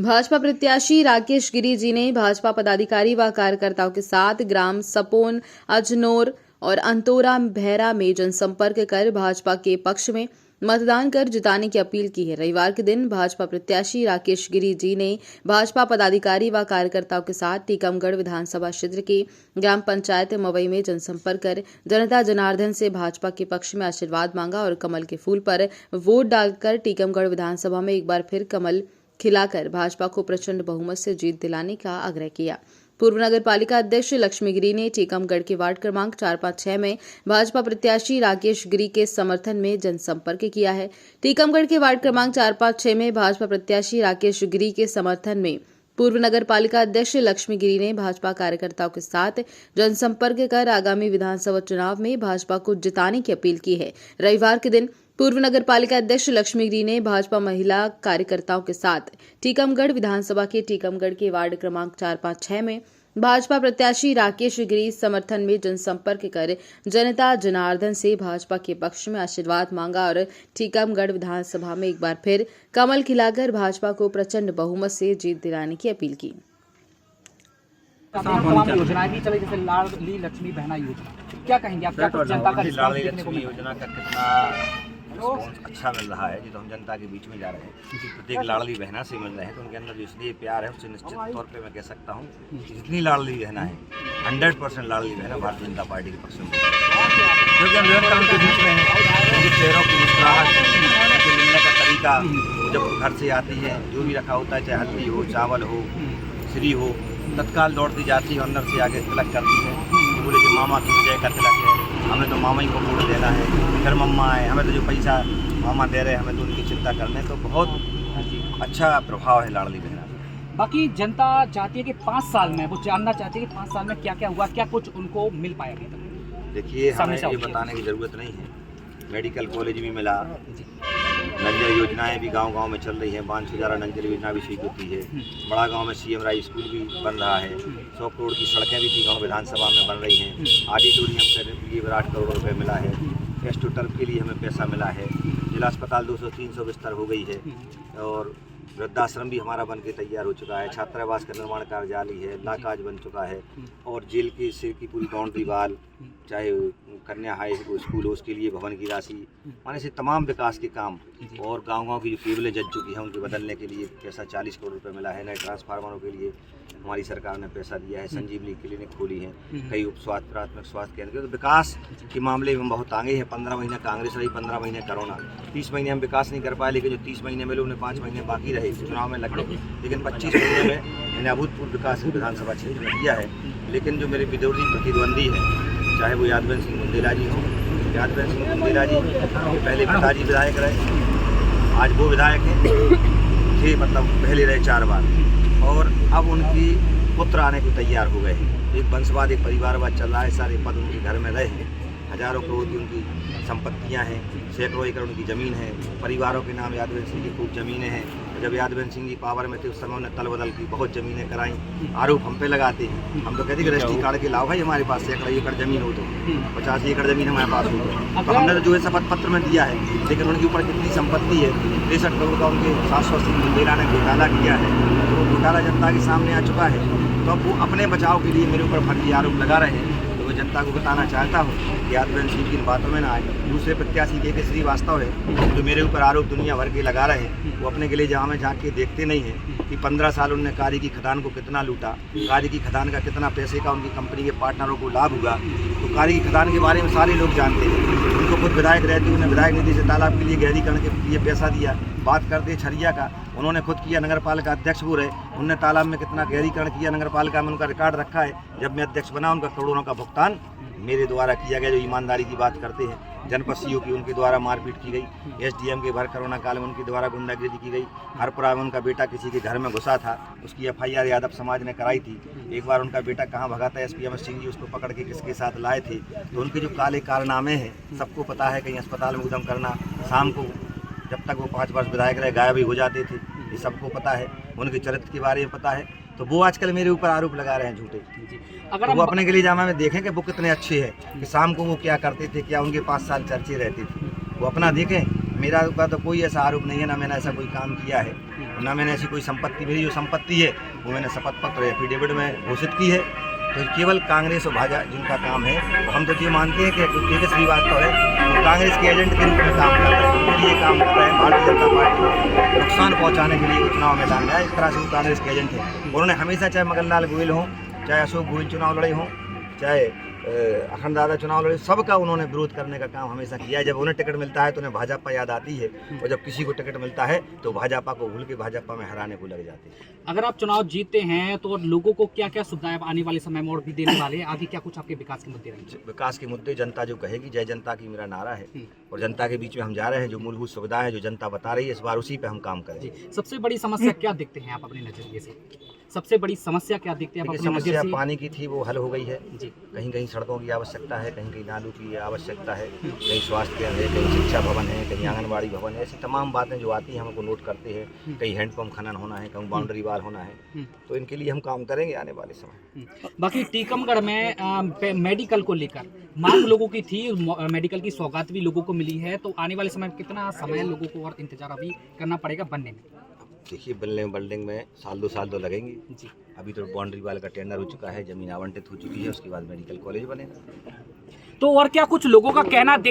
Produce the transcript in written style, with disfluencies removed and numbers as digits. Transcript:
भाजपा प्रत्याशी राकेश गिरी जी ने भाजपा पदाधिकारी व कार्यकर्ताओं के साथ ग्राम सपोन, अजनौर और अंतोरा भैरा में जनसंपर्क कर भाजपा के पक्ष में मतदान कर जिताने की अपील की है। रविवार के दिन भाजपा प्रत्याशी राकेश गिरी जी ने भाजपा पदाधिकारी व कार्यकर्ताओं के साथ टीकमगढ़ विधानसभा क्षेत्र की ग्राम पंचायत मवई में जनसंपर्क कर जनता जनार्दन से भाजपा के पक्ष में आशीर्वाद मांगा और कमल के फूल पर वोट डालकर टीकमगढ़ विधानसभा में एक बार फिर कमल खिलाकर भाजपा को प्रचंड बहुमत से जीत दिलाने का आग्रह किया। पूर्व नगर पालिका अध्यक्ष लक्ष्मी गिरी ने टीकमगढ़ के वार्ड क्रमांक 456 में भाजपा प्रत्याशी राकेश गिरी के समर्थन में जनसंपर्क किया है। टीकमगढ़ के वार्ड क्रमांक 456 में भाजपा प्रत्याशी राकेश गिरी के समर्थन में पूर्व नगर पालिका अध्यक्ष लक्ष्मी गिरी ने भाजपा कार्यकर्ताओं के साथ जनसंपर्क कर आगामी विधानसभा चुनाव में भाजपा को जिताने की अपील की है। रविवार के दिन पूर्व नगर पालिका अध्यक्ष लक्ष्मी गिरी ने भाजपा महिला कार्यकर्ताओं के साथ टीकमगढ़ विधानसभा के टीकमगढ़ के वार्ड क्रमांक 456 में भाजपा प्रत्याशी राकेश गिरी समर्थन में जनसंपर्क कर जनता जनार्दन से भाजपा के पक्ष में आशीर्वाद मांगा और टीकमगढ़ विधानसभा में एक बार फिर कमल खिलाकर भाजपा को प्रचंड बहुमत से जीत दिलाने की अपील की। तमाम योजनाएं भी चले जैसे लाडली लक्ष्मी बहना योजना, क्या कहेंगे आप? क्या कुछ जनता का लाडली लक्ष्मी योजना का कितना रिस्पॉन्स अच्छा मिल रहा है, जो हम जनता के बीच में जा रहे हैं, प्रत्येक लाडली बहना से मिल रहे हैं, तो उनके अंदर इसलिए प्यार है उससे निश्चित तौर पे मैं कह सकता हूँ जितनी लाडली बहना है 100% लाडली बहना भारतीय जनता पार्टी के पक्ष में, क्योंकि हम निरंतर उनके बीच में हैं। उनके चेहरों की मुस्कुराहट, उनके मिलने का तरीका, जब घर से आती है जो भी रखा होता है, चाहे हल्दी हो, चावल हो, श्री हो, तत्काल दौड़ती जाती है, अंदर से आगे तिलक करती है, बोले कि मामा की विजय का तिलक है, हमें तो मामा ही को वोट देना है, फिर मम्मा है, हमें तो जो पैसा मामा दे रहे हैं हमें तो उनकी चिंता करने, तो बहुत अच्छा प्रभाव है लाडली बहना। बाकी जनता चाहती है कि 5 साल में, वो जानना चाहती है कि 5 साल में क्या क्या हुआ, क्या कुछ उनको मिल पाया अभी तक? देखिए, हमें ये बताने की ज़रूरत नहीं है, मेडिकल कॉलेज भी मिला, नंजर योजनाएं भी गांव-गांव में चल रही हैं, 5,000 नंजर योजना भी स्वीकृति है, बड़ा गांव में सीएम राय स्कूल भी बन रहा है, 100 करोड़ की सड़कें भी गांव विधानसभा में बन रही हैं, ऑडिटोरियम के लिए 8 करोड़ रुपए मिला है, टेस्ट टर्फ के लिए हमें पैसा मिला है, जिला अस्पताल 200-300 बिस्तर हो गई है, और वृद्धाश्रम भी हमारा बन के तैयार हो चुका है, छात्रावास का निर्माण कार्य जारी है, नाकाज बन चुका है, और जेल की सिर की पूरी बाउंड्री वाल, चाहे कन्या हाई स्कूल हो उसके लिए भवन की राशि, माने से तमाम विकास के काम, और गांव-गांव की जो केबलें जल चुकी हैं उनके बदलने के लिए पैसा 40 करोड़ रुपए मिला है, नए ट्रांसफार्मरों के लिए हमारी सरकार ने पैसा दिया है, संजीवनी क्लिनिक खोली है, कई उप स्वास्थ्य प्राथमिक स्वास्थ्य केंद्र, तो विकास के मामले में बहुत आगे हैं। 15 महीने कांग्रेस रही, 15 महीने कोरोना, 30 महीने हम विकास नहीं कर पाए, लेकिन जो 30 महीने मिले उन्हें 5 महीने बाकी रहे चुनाव में लग गए, लेकिन 25 महीने में मैंने अभूतपूर्व विकास विधानसभा क्षेत्र में किया है। लेकिन जो मेरे विरोधी प्रतिद्वंदी है, चाहे वो यादवेंद्र सिंह बुंदेला जी हों, यादवेंद्र सिंह बुंदेला जी पहले पिताजी विधायक रहे, आज वो विधायक थे, मतलब पहले रहे 4 बार, और अब उनकी पुत्र आने को तैयार हो गए हैं। एक वंशवाद, एक परिवारवाद चल रहा है, सारे पद उनके घर में रहे हैं, हजारों करोड़ की उनकी संपत्तियां हैं, सैकड़ों एकड़ उनकी ज़मीन है, परिवारों के नाम यादवेंद्र सिंह की खूब ज़मीनें हैं। जब यादवेंद्र सिंह जी पावर में थे उस समय उन्हें तल बदल की बहुत ज़मीनें कराई, आरोप हम पे लगाते हैं, हम तो कहते हैं कि रजिस्ट्री कार्ड के लाओ भाई, हमारे पास सैकड़ों एकड़ ज़मीन हो तो 50 एकड़ ज़मीन हमारे पास हो, तो हमने तो जो है शपथ पत्र में दिया है, लेकिन उनके ऊपर कितनी संपत्ति है, 63 करोड़ का उनके शाश्वत सिंह बुंदेला ने घोटाला किया है, तो वो घोटाला जनता के सामने आ चुका है। तो अब वो अपने बचाव के लिए मेरे ऊपर फर्जी आरोप लगा रहे हैं, तो मैं जनता को बताना चाहता हूँ कि यादवेंद्र सिंह की इन बातों में ना आए। दूसरे प्रत्याशी के श्रीवास्तव है जो मेरे ऊपर आरोप दुनिया भर के लगा रहे हैं, वो अपने गले जहाँ में झाँक के देखते नहीं हैं कि 15 साल उन्होंने कार्य की खदान को कितना लूटा, कार्य की खदान का कितना पैसे का उनकी कंपनी के पार्टनरों को लाभ हुआ। तो कार्य की खदान के बारे में सारे लोग जानते हैं, उनको खुद विधायक रहते उन्हें विधायक निधि से तालाब के लिए गहरीकरण के लिए पैसा दिया। बात करते छरिया का, उन्होंने खुद किया, नगर पालिका अध्यक्ष वो रहे, उन्होंने तालाब में कितना गहरीकरण किया, नगर पालिका में उनका रिकॉर्ड रखा है। जब मैं अध्यक्ष बना उनका करोड़ों का भुगतान मेरे द्वारा किया गया। जो ईमानदारी की बात करते हैं, जनपद सीओ की उनके द्वारा मारपीट की गई, एसडीएम के भर कोरोना काल में उनके द्वारा गुंडागिरी की गई, हरपुरा में उनका बेटा किसी के घर में घुसा था, उसकी एफआईआर यादव समाज ने कराई थी। एक बार उनका बेटा कहाँ भगा था, एसपी अमर सिंह जी उसको पकड़ के किसके साथ लाए थे। तो उनके जो काले कारनामे हैं सबको पता है, कहीं अस्पताल में उद्यम करना, शाम को जब तक वो 5 वर्ष विधायक रहे गायब ही हो जाते थे, ये सबको पता है। उनके चरित्र के बारे में पता है, तो वो आजकल मेरे ऊपर आरोप लगा रहे हैं झूठे। अगर तो वो अपने के लिए जामा में देखें कि वो कितने अच्छे हैं, कि शाम को वो क्या करते थे, क्या उनके 5 साल चर्चे रहते थे, वो अपना देखें। मेरा तो कोई ऐसा आरोप नहीं है, ना मैंने ऐसा कोई काम किया है। ना मैंने ऐसी कोई संपत्ति, मेरी जो संपत्ति है वो मैंने शपथ पत्र एफिडेविट में घोषित की है। तो केवल कांग्रेस और भाजपा जिनका काम है, हम तो ये मानते हैं कि तेजस श्रीवास्तव है वो कांग्रेस के एजेंट के रूप में काम कर रहे हैं, उनके लिए काम कर रहे हैं। भारतीय जनता पार्टी को नुकसान पहुंचाने के लिए वो चुनाव मैदान में आए, इस तरह से वो कांग्रेस के एजेंट हैं। उन्होंने हमेशा, चाहे मगन लाल गोयल हों, चाहे अशोक गोयल चुनाव लड़े हों, चाहे अखंड दादा चुनाव लड़े, सबका उन्होंने विरोध करने का काम हमेशा किया है। जब उन्हें टिकट मिलता है तो उन्हें भाजपा याद आती है, और जब किसी को टिकट मिलता है तो भाजपा को भूल के भाजपा में हराने को लग जाते हैं। अगर आप चुनाव जीतते हैं तो लोगों को क्या क्या सुविधाएं आने वाले समय में और भी देने वाले हैं? आगे क्या कुछ आपके विकास के मुद्दे रहेंगे? विकास के मुद्दे जनता जो कहेगी, जय जनता की मेरा नारा है, और जनता के बीच में हम जा रहे हैं। जो मूलभूत सुविधा है, जो जनता बता रही है, इस बार उसी पे हम काम करें। जी, सबसे बड़ी समस्या क्या देखते हैं आप अपने नजरिए से? सबसे बड़ी समस्या क्या देखते हैं आप अपने समस्या नजरिए से? पानी की थी, वो हल हो गई है। जी, कहीं कहीं सड़कों की आवश्यकता है, कहीं कहीं नालों की आवश्यकता है, कहीं स्वास्थ्य केंद्र है, कहीं शिक्षा भवन है, कहीं आंगनबाड़ी भवन है। ऐसी तमाम बातें जो आती हैं हमको नोट करते हैं। कहीं हैंडपम्प खनन होना है, कहीं बाउंड्री वाल होना है, तो इनके लिए हम काम करेंगे आने वाले समय। बाकी टीकमगढ़ में मेडिकल को लेकर मांग लोगों की थी, मेडिकल की सौगात भी लोगों को मिली है, तो आने वाले समय में कितना समय लोगों को और इंतजार अभी करना पड़ेगा बनने में? देखिए, बिल्डिंग में साल 2 साल तो लगेंगे जी, अभी तो बाउंड्री वाल का टेंडर हो चुका है, जमीन आवंटित हो चुकी है, उसके बाद मेडिकल कॉलेज बनेगा। तो और क्या कुछ लोगों का कहना